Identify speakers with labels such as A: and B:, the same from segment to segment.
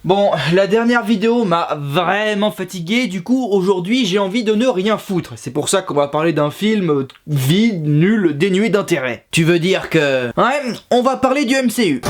A: Bon, la dernière vidéo m'a vraiment fatigué, du coup aujourd'hui j'ai envie de ne rien foutre. C'est pour ça qu'on va parler d'un film vide, nul, dénué d'intérêt. Tu veux dire que... Ouais, on va parler du MCU.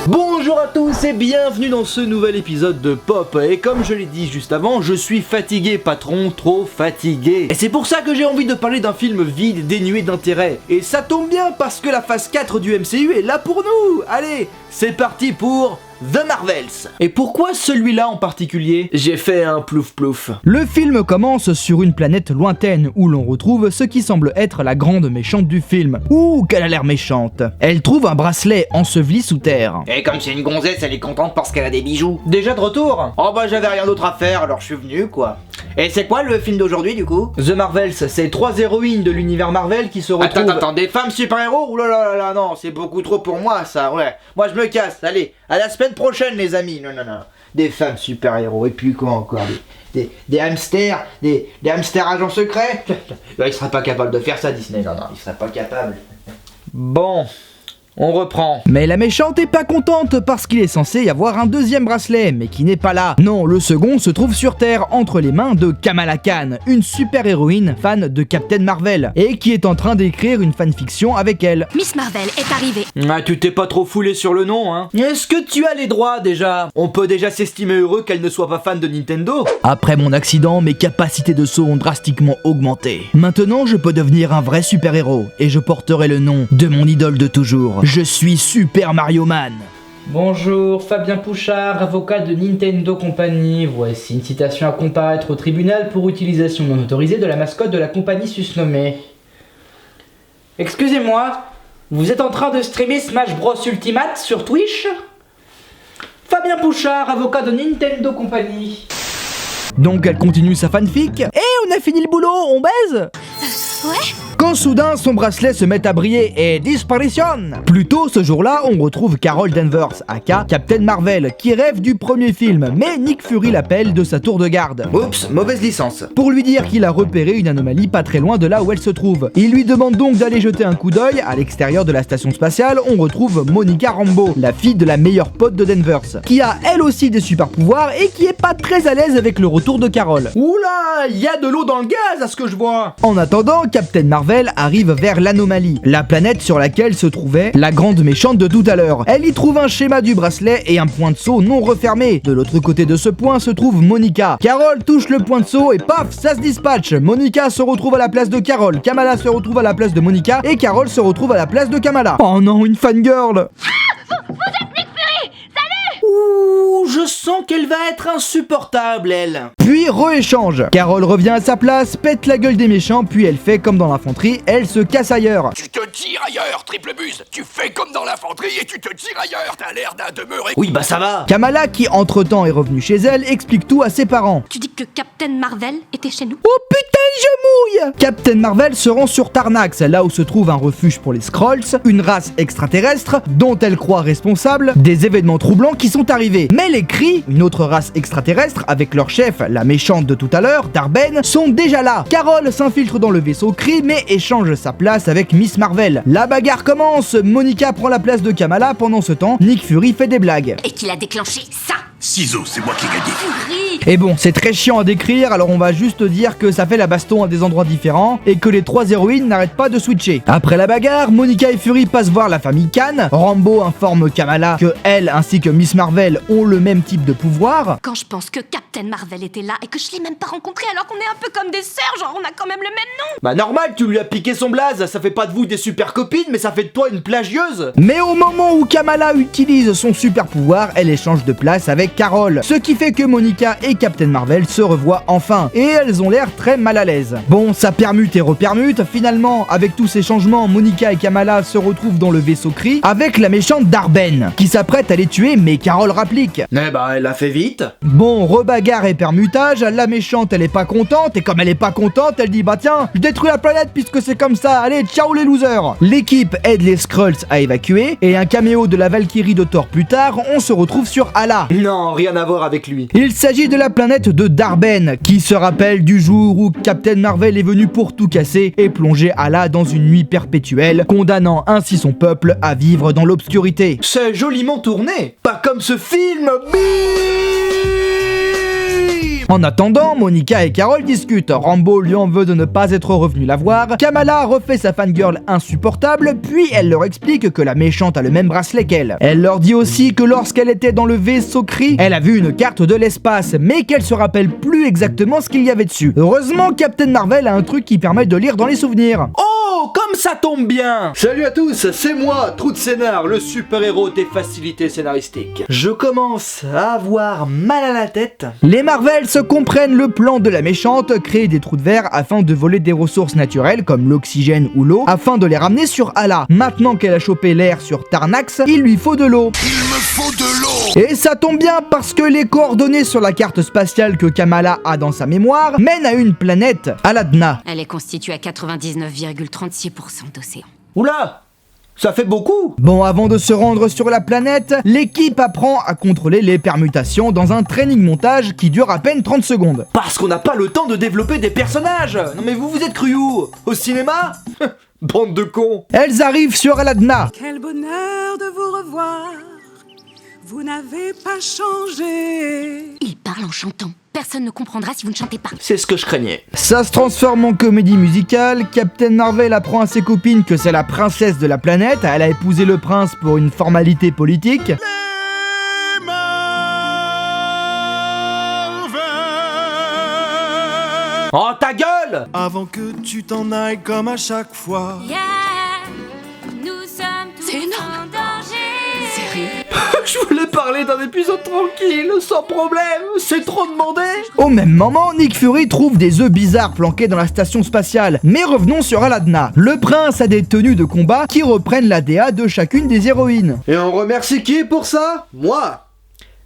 A: Bonjour à tous et bienvenue dans ce nouvel épisode de Pop. Et comme je l'ai dit juste avant, je suis fatigué patron, trop fatigué. Et c'est pour ça que j'ai envie de parler d'un film vide, dénué d'intérêt. Et ça tombe bien parce que la phase 4 du MCU est là pour nous. Allez, c'est parti pour... The Marvels. Et pourquoi celui-là en particulier? J'ai fait un plouf plouf. Le film commence sur une planète lointaine où l'on retrouve ce qui semble être la grande méchante du film. Ouh, qu'elle a l'air méchante. Elle trouve un bracelet enseveli sous terre. Et comme c'est une gonzesse, elle est contente parce qu'elle a des bijoux. Déjà de retour? Oh bah j'avais rien d'autre à faire alors je suis venu quoi. Et c'est quoi le film d'aujourd'hui du coup? The Marvels, c'est 3 héroïnes de l'univers Marvel qui se retrouvent... Attends, des femmes super-héros? Oulala, non, c'est beaucoup trop pour moi ça, ouais. Moi je me casse, allez, à la semaine prochaine les amis. Non. Des femmes super-héros, et puis quoi encore? Des hamsters, des hamsters agents secrets? Il serait pas capable de faire ça Disney, non, il serait pas capable. Bon... On reprend. Mais la méchante est pas contente parce qu'il est censé y avoir un deuxième bracelet, mais qui n'est pas là. Non, le second se trouve sur Terre entre les mains de Kamala Khan, une super-héroïne fan de Captain Marvel, et qui est en train d'écrire une fanfiction avec elle.
B: Miss Marvel est arrivée.
A: Ah, tu t'es pas trop foulé sur le nom, hein? Est-ce que tu as les droits déjà? On peut déjà s'estimer heureux qu'elle ne soit pas fan de Nintendo. Après mon accident, mes capacités de saut ont drastiquement augmenté. Maintenant, je peux devenir un vrai super-héros, et je porterai le nom de mon idole de toujours. Je suis Super Mario Man. Bonjour, Fabien Pouchard, avocat de Nintendo Company. Voici une citation à comparaître au tribunal pour utilisation non autorisée de la mascotte de la compagnie susnommée. Excusez-moi, vous êtes en train de streamer Smash Bros Ultimate sur Twitch? Fabien Pouchard, avocat de Nintendo Company. Donc elle continue sa fanfic. Et on a fini le boulot, on baise?
B: Ouais?
A: Quand soudain son bracelet se met à briller et disparitionne. Plus tôt ce jour-là, on retrouve Carol Danvers, aka Captain Marvel, qui rêve du premier film, mais Nick Fury l'appelle de sa tour de garde. Oups, mauvaise licence. Pour lui dire qu'il a repéré une anomalie pas très loin de là où elle se trouve. Il lui demande donc d'aller jeter un coup d'œil. À l'extérieur de la station spatiale, on retrouve Monica Rambeau, la fille de la meilleure pote de Danvers, qui a elle aussi des super pouvoirs et qui est pas très à l'aise avec le retour de Carol. Oula, il y a de l'eau dans le gaz à ce que je vois. En attendant, Captain Marvel arrive vers l'anomalie, la planète sur laquelle se trouvait la grande méchante de tout à l'heure. Elle y trouve un schéma du bracelet et un point de saut non refermé. De l'autre côté de ce point se trouve Monica. Carol touche le point de saut et paf, ça se dispatche. Monica se retrouve à la place de Carol, Kamala se retrouve à la place de Monica et Carol se retrouve à la place de Kamala. Oh non, une fangirl.
B: Vous êtes Nick Fury! Salut!
A: Ouh, je sens qu'elle va être insupportable, elle. Puis re-échange. Carol revient à sa place, pète la gueule des méchants, puis elle fait comme dans l'infanterie, elle se casse ailleurs.
C: Tu te tires ailleurs, triple buse. Tu fais comme dans l'infanterie et tu te tires ailleurs. T'as l'air d'un demeuré.
A: Oui, bah ça va. Kamala, qui entre-temps est revenue chez elle, explique tout à ses parents.
B: Tu dis que Captain Marvel était chez nous?
A: Oh putain, je mouille. Captain Marvel se rend sur Tarnax, là où se trouve un refuge pour les Skrulls, une race extraterrestre dont elle croit responsable des événements troublants qui sont arrivés. Mais les Kree, une autre race extraterrestre, avec leur chef, la méchante de tout à l'heure, Dar-Benn, sont déjà là. Carol s'infiltre dans le vaisseau Kree, mais échange sa place avec Miss Marvel. La bagarre commence, Monica prend la place de Kamala. Pendant ce temps, Nick Fury fait des blagues.
B: Et qu'il a déclenché ça!
C: Ciseaux, c'est moi qui ai gagné.
B: Fury!
A: Et bon, c'est très chiant à décrire, alors on va juste dire que ça fait la baston à des endroits différents et que les 3 héroïnes n'arrêtent pas de switcher. Après la bagarre, Monica et Fury passent voir la famille Khan. Rambeau informe Kamala que elle ainsi que Miss Marvel ont le même type de pouvoir.
B: Quand je pense que Captain Marvel était là et que je l'ai même pas rencontré alors qu'on est un peu comme des sœurs, genre on a quand même le même nom!
A: Bah normal, tu lui as piqué son blaze, ça fait pas de vous des super copines, mais ça fait de toi une plagieuse. Mais au moment où Kamala utilise son super pouvoir, elle échange de place avec Carol. Ce qui fait que Monica et Captain Marvel se revoient enfin, et elles ont l'air très mal à l'aise. Bon, ça permute et repermute, finalement, avec tous ces changements, Monica et Kamala se retrouvent dans le vaisseau Kree, avec la méchante Dar-Benn, qui s'apprête à les tuer, mais Carol rapplique. Eh bah, elle a fait vite. Bon, rebagarre et permutage, la méchante elle est pas contente, et comme elle est pas contente, elle dit bah tiens, je détruis la planète puisque c'est comme ça, allez, ciao les losers. L'équipe aide les Skrulls à évacuer, et un caméo de la Valkyrie de Thor plus tard, on se retrouve sur Hala. Non, Non, rien à voir avec lui. Il s'agit de la planète de Darben, qui se rappelle du jour où Captain Marvel est venu pour tout casser et plonger Allah dans une nuit perpétuelle, condamnant ainsi son peuple à vivre dans l'obscurité. C'est joliment tourné, pas comme ce film. En attendant, Monica et Carol discutent. Rambo lui en veut de ne pas être revenu la voir. Kamala refait sa fangirl insupportable, puis elle leur explique que la méchante a le même bracelet qu'elle. Elle leur dit aussi que lorsqu'elle était dans le vaisseau Kree, elle a vu une carte de l'espace, mais qu'elle se rappelle plus exactement ce qu'il y avait dessus. Heureusement, Captain Marvel a un truc qui permet de lire dans les souvenirs. Oh, comme ça tombe bien! Salut à tous, c'est moi, Trou de Scénar, le super-héros des facilités scénaristiques. Je commence à avoir mal à la tête. Les Marvels comprennent le plan de la méchante, créer des trous de verre afin de voler des ressources naturelles comme l'oxygène ou l'eau, afin de les ramener sur Allah. Maintenant qu'elle a chopé l'air sur Tarnax, il lui faut de l'eau.
C: Il me faut de l'eau!
A: Et ça tombe bien parce que les coordonnées sur la carte spatiale que Kamala a dans sa mémoire mènent à une planète, Aladna.
B: Elle est constituée à 99,36% d'océan.
A: Oula! Ça fait beaucoup! Bon, avant de se rendre sur la planète, l'équipe apprend à contrôler les permutations dans un training montage qui dure à peine 30 secondes. Parce qu'on n'a pas le temps de développer des personnages! Non mais vous êtes cru où? Au cinéma? Bande de cons! Elles arrivent sur Aladna.
D: Quel bonheur de vous revoir. Vous n'avez pas changé.
B: Il parle en chantant. Personne ne comprendra si vous ne chantez pas.
A: C'est ce que je craignais. Ça se transforme en comédie musicale. Captain Marvel apprend à ses copines que c'est la princesse de la planète. Elle a épousé le prince pour une formalité politique. Oh ta gueule!
E: Avant que tu t'en ailles comme à chaque fois.
B: Yeah, nous sommes tous en danger. Sérieux?
A: Je voulais parler d'un épisode tranquille, sans problème, c'est trop demandé. Au même moment, Nick Fury trouve des œufs bizarres planqués dans la station spatiale. Mais revenons sur Aladna. Le prince a des tenues de combat qui reprennent la DA de chacune des héroïnes. Et on remercie qui pour ça? Moi!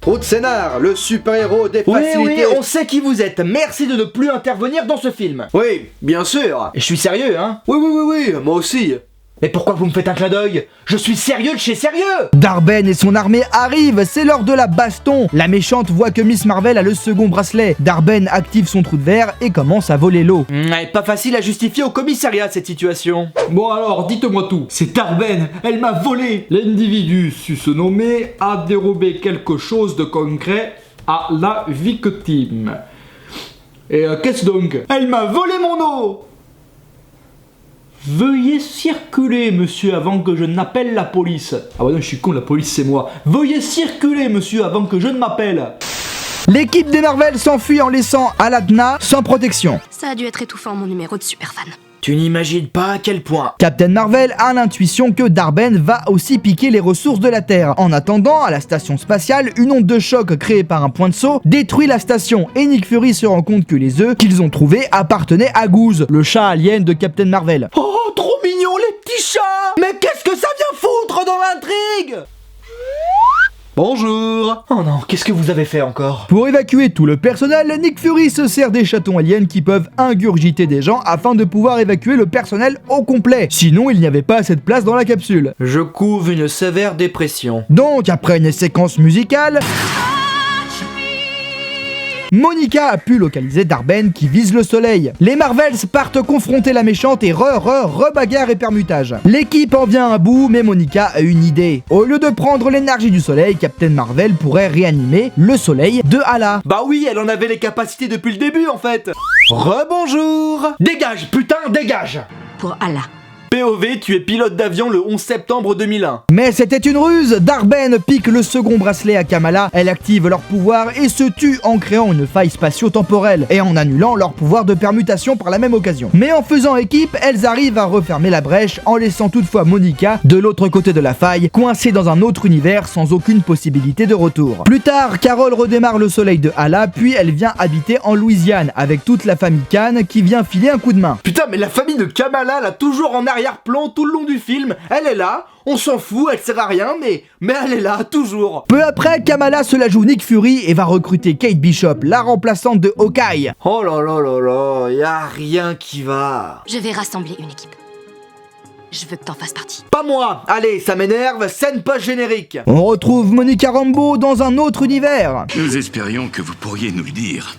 A: Trou de Scénar, le super-héros des facilités... Oui, on sait qui vous êtes. Merci de ne plus intervenir dans ce film. Oui, bien sûr. Et je suis sérieux, hein? Oui, moi aussi. Mais pourquoi vous me faites un clin d'œil? Je suis sérieux de chez sérieux! Darben et son armée arrivent, c'est l'heure de la baston. La méchante voit que Miss Marvel a le second bracelet. Darben active son trou de verre et commence à voler l'eau. Pas facile à justifier au commissariat cette situation.
F: Bon alors, dites-moi tout. C'est Darben, elle m'a volé. L'individu su se nommer a dérobé quelque chose de concret à la victime. Et qu'est-ce donc? Elle m'a volé mon eau! Veuillez circuler, monsieur, avant que je n'appelle la police. Ah ouais, non, je suis con, la police c'est moi. Veuillez circuler, monsieur, avant que je ne m'appelle.
A: L'équipe des Marvel s'enfuit en laissant Aladna sans protection.
B: Ça a dû être étouffant, mon numéro de superfan.
A: Tu n'imagines pas à quel point. Captain Marvel a l'intuition que Darben va aussi piquer les ressources de la Terre. En attendant, à la station spatiale, une onde de choc créée par un point de saut détruit la station et Nick Fury se rend compte que les œufs qu'ils ont trouvés appartenaient à Goose, le chat alien de Captain Marvel. Oh, trop mignon les petits chats! Mais qu'est-ce que ça vient foutre dans l'intrigue? Bonjour. Oh non, qu'est-ce que vous avez fait encore? Pour évacuer tout le personnel, Nick Fury se sert des chatons aliens qui peuvent ingurgiter des gens afin de pouvoir évacuer le personnel au complet. Sinon, il n'y avait pas assez de place dans la capsule. Je couve une sévère dépression. Donc, après une séquence musicale... Monica a pu localiser Darben qui vise le soleil. Les Marvels partent confronter la méchante et rebagarre et permutage. L'équipe en vient à bout, mais Monica a une idée. Au lieu de prendre l'énergie du soleil, Captain Marvel pourrait réanimer le soleil de Allah. Bah oui, elle en avait les capacités depuis le début en fait. Rebonjour. Dégage, putain, dégage.
B: Pour Allah.
A: POV, tu es pilote d'avion le 11 septembre 2001. Mais c'était une ruse. Darben pique le second bracelet à Kamala, elle active leur pouvoir et se tue en créant une faille spatio-temporelle et en annulant leur pouvoir de permutation par la même occasion. Mais en faisant équipe, elles arrivent à refermer la brèche en laissant toutefois Monica de l'autre côté de la faille, coincée dans un autre univers sans aucune possibilité de retour. Plus tard, Carol redémarre le soleil de Allah, puis elle vient habiter en Louisiane avec toute la famille Khan qui vient filer un coup de main. Putain, mais la famille de Kamala là, toujours en arrière-plan tout le long du film, elle est là, on s'en fout, elle sert à rien, mais elle est là, toujours. Peu après, Kamala se la joue Nick Fury et va recruter Kate Bishop, la remplaçante de Hawkeye. Oh là là là là, y a rien qui va.
B: Je vais rassembler une équipe. Je veux que t'en fasses partie.
A: Pas moi. Allez, ça m'énerve, scène post-générique.
G: On retrouve Monica Rambeau dans un autre univers.
H: Nous espérions que vous pourriez nous le dire.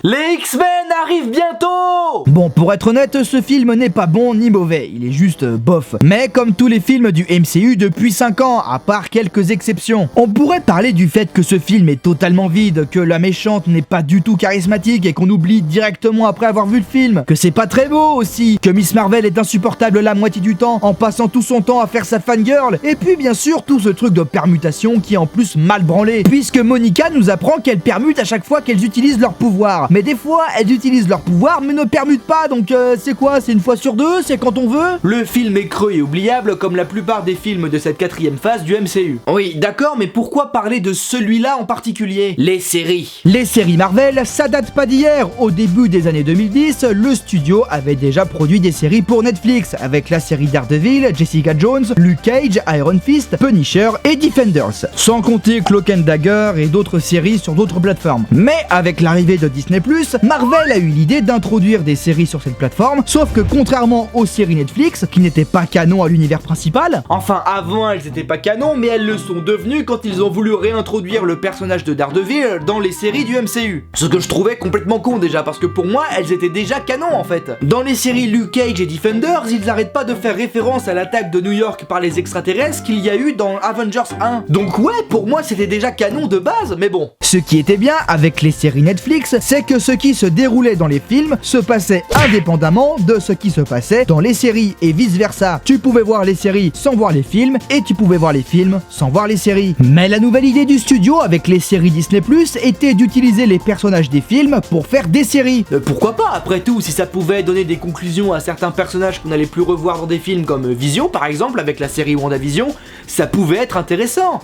A: Les X-Men arrivent bientôt.
G: Bon, pour être honnête, ce film n'est pas bon ni mauvais, il est juste bof. Mais comme tous les films du MCU depuis 5 ans, à part quelques exceptions. On pourrait parler du fait que ce film est totalement vide, que la méchante n'est pas du tout charismatique et qu'on oublie directement après avoir vu le film, que c'est pas très beau aussi, que Miss Marvel est insupportable la moitié du temps en passant tout son temps à faire sa fangirl, et puis bien sûr tout ce truc de permutation qui est en plus mal branlé, puisque Monica nous apprend qu'elles permutent à chaque fois qu'elles utilisent leur pouvoir. Mais des fois, elles utilisent leur pouvoir mais ne permutent pas, donc c'est quoi? C'est une fois sur deux? C'est quand on veut?
A: Le film est creux et oubliable comme la plupart des films de cette 4ème phase du MCU. Oui, d'accord, mais pourquoi parler de celui-là en particulier? Les séries.
G: Les séries Marvel, ça date pas d'hier. Au début des années 2010, le studio avait déjà produit des séries pour Netflix, avec la série Daredevil, Jessica Jones, Luke Cage, Iron Fist, Punisher et Defenders. Sans compter Cloak and Dagger et d'autres séries sur d'autres plateformes. Mais avec l'arrivée de Disney+, Marvel a eu l'idée d'introduire des séries sur cette plateforme, sauf que contrairement aux séries Netflix, qui n'étaient pas canon à l'univers principal,
A: enfin avant elles étaient pas canon, mais elles le sont devenues quand ils ont voulu réintroduire le personnage de Daredevil dans les séries du MCU. Ce que je trouvais complètement con déjà, parce que pour moi elles étaient déjà canon en fait. Dans les séries Luke Cage et Defenders, ils arrêtent pas de faire référence à l'attaque de New York par les extraterrestres qu'il y a eu dans Avengers 1. Donc ouais, pour moi c'était déjà canon de base, mais bon.
G: Ce qui était bien avec les séries Netflix, c'est que ce qui se déroulait dans les films se passait indépendamment de ce qui se passait dans les séries et vice versa. Tu pouvais voir les séries sans voir les films et tu pouvais voir les films sans voir les séries. Mais la nouvelle idée du studio avec les séries Disney+ était d'utiliser les personnages des films pour faire des séries.
A: Pourquoi pas après tout, si ça pouvait donner des conclusions à certains personnages qu'on n'allait plus revoir dans des films comme Vision par exemple avec la série WandaVision, ça pouvait être intéressant.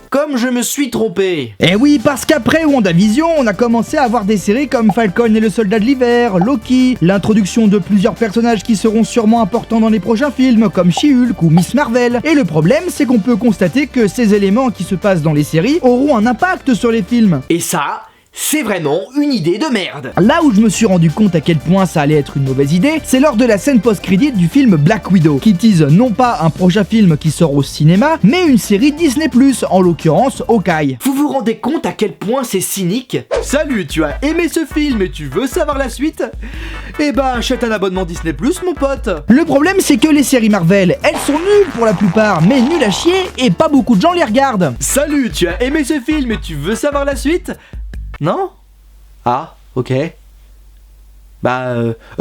A: Comme je me suis trompé.
G: Eh oui, parce qu'après WandaVision, on a commencé à avoir des séries comme Falcon et le Soldat de l'Hiver, Loki, l'introduction de plusieurs personnages qui seront sûrement importants dans les prochains films, comme She-Hulk ou Miss Marvel. Et le problème, c'est qu'on peut constater que ces éléments qui se passent dans les séries auront un impact sur les films.
A: Et ça, c'est vraiment une idée de merde.
G: Là où je me suis rendu compte à quel point ça allait être une mauvaise idée, c'est lors de la scène post-crédit du film Black Widow, qui tease non pas un prochain film qui sort au cinéma, mais une série Disney+, en l'occurrence Hawkeye.
A: Vous vous rendez compte à quel point c'est cynique? Salut, tu as aimé ce film et tu veux savoir la suite? Eh ben, achète un abonnement Disney+, mon pote.
G: Le problème, c'est que les séries Marvel, elles sont nulles pour la plupart, mais nulles à chier, et pas beaucoup de gens les regardent.
A: Salut, tu as aimé ce film et tu veux savoir la suite? Non? Ah, ok. Bah,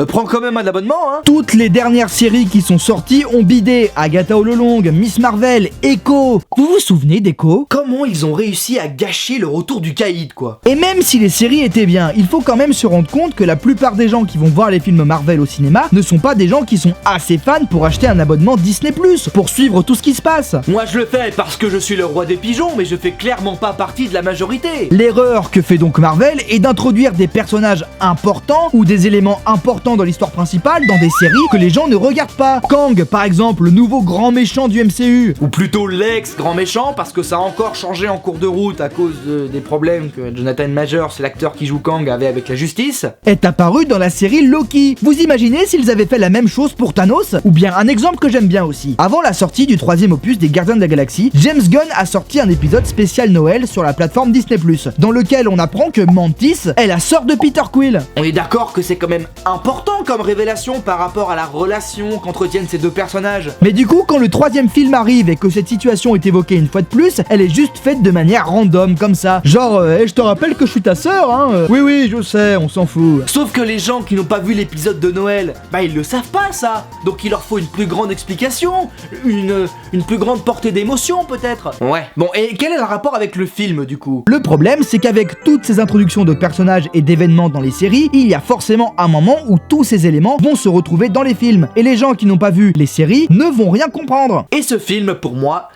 A: prends quand même un abonnement, hein.
G: Toutes les dernières séries qui sont sorties ont bidé. Agatha All Along, Miss Marvel, Echo. Vous vous souvenez d'Echo?
A: Comment ils ont réussi à gâcher le retour du caïd, quoi.
G: Et même si les séries étaient bien, il faut quand même se rendre compte que la plupart des gens qui vont voir les films Marvel au cinéma ne sont pas des gens qui sont assez fans pour acheter un abonnement Disney+, pour suivre tout ce qui se passe.
A: Moi je le fais parce que je suis le roi des pigeons, mais je fais clairement pas partie de la majorité.
G: L'erreur que fait donc Marvel est d'introduire des personnages importants ou des éléments importants dans l'histoire principale dans des séries que les gens ne regardent pas. Kang, par exemple, le nouveau grand méchant du MCU.
A: Ou plutôt l'ex-grand méchant, parce que ça a encore changé en cours de route à cause des problèmes que Jonathan Majors, c'est l'acteur qui joue Kang, avait avec la justice.
G: Est apparu dans la série Loki. Vous imaginez s'ils avaient fait la même chose pour Thanos? Ou bien un exemple que j'aime bien aussi. Avant la sortie du 3ème opus des Gardiens de la Galaxie, James Gunn a sorti un épisode spécial Noël sur la plateforme Disney+, dans lequel on apprend que Mantis est la sœur de Peter Quill.
A: On est d'accord que c'est quand même important comme révélation par rapport à la relation qu'entretiennent ces deux personnages.
G: Mais du coup, quand le 3ème film arrive et que cette situation est évoquée une fois de plus, elle est juste faite de manière random comme ça. Genre, je te rappelle que je suis ta sœur, hein. Oui, je sais, on s'en fout.
A: Sauf que les gens qui n'ont pas vu l'épisode de Noël, bah ils le savent pas ça. Donc il leur faut une plus grande explication, une plus grande portée d'émotion peut-être. Ouais. Bon, et quel est le rapport avec le film du coup?
G: Le problème, c'est qu'avec toutes ces introductions de personnages et d'événements dans les séries, il y a forcément un moment où tous ces éléments vont se retrouver dans les films. Et les gens qui n'ont pas vu les séries ne vont rien comprendre.
A: Et ce film, pour moi,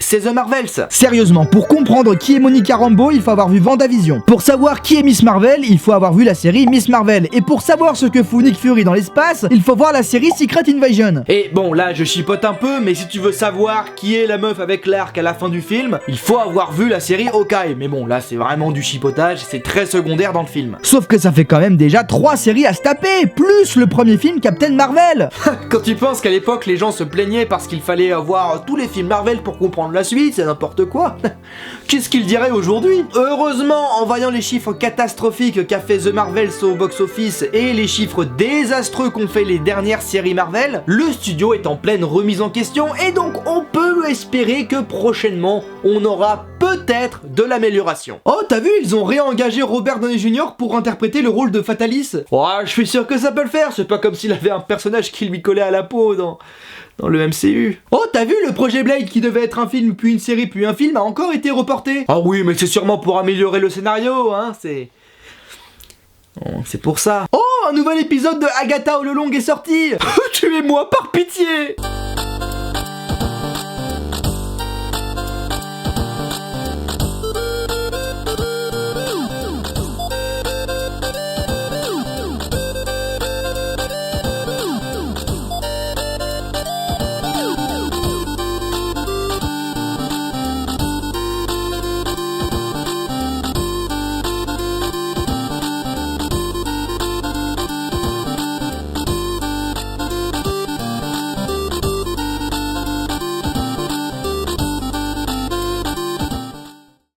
A: c'est The Marvels.
G: Sérieusement, pour comprendre qui est Monica Rambeau, il faut avoir vu WandaVision. Pour savoir qui est Miss Marvel, il faut avoir vu la série Miss Marvel. Et pour savoir ce que fout Nick Fury dans l'espace, il faut voir la série Secret Invasion.
A: Et bon, là je chipote un peu, mais si tu veux savoir qui est la meuf avec l'arc à la fin du film, il faut avoir vu la série Hawkeye. Mais bon, là c'est vraiment du chipotage, c'est très secondaire dans le film.
G: Sauf que ça fait quand même déjà 3 séries à se taper, plus le premier film Captain Marvel.
A: Quand tu penses qu'à l'époque les gens se plaignaient parce qu'il fallait voir tous les films Marvel pour comprendre la suite, c'est n'importe quoi. Qu'est-ce qu'ils diraient aujourd'hui? Heureusement, en voyant les chiffres catastrophiques qu'a fait The Marvels au box-office et les chiffres désastreux qu'ont fait les dernières séries Marvel, le studio est en pleine remise en question et donc on peut espérer que prochainement on aura peut-être de l'amélioration. Oh, t'as vu, ils ont réengagé Robert Downey Jr. pour interpréter le rôle de Fatalis. Ouais, je suis sûr que ça peut le faire, c'est pas comme s'il avait un personnage qui lui collait à la peau dans le MCU. Oh, t'as vu, le projet Blade qui devait être un film, puis une série, puis un film a encore été reporté. Ah oui, mais c'est sûrement pour améliorer le scénario, hein, c'est pour ça. Oh, un nouvel épisode de Agatha All Along est sorti. Tuez-moi par pitié.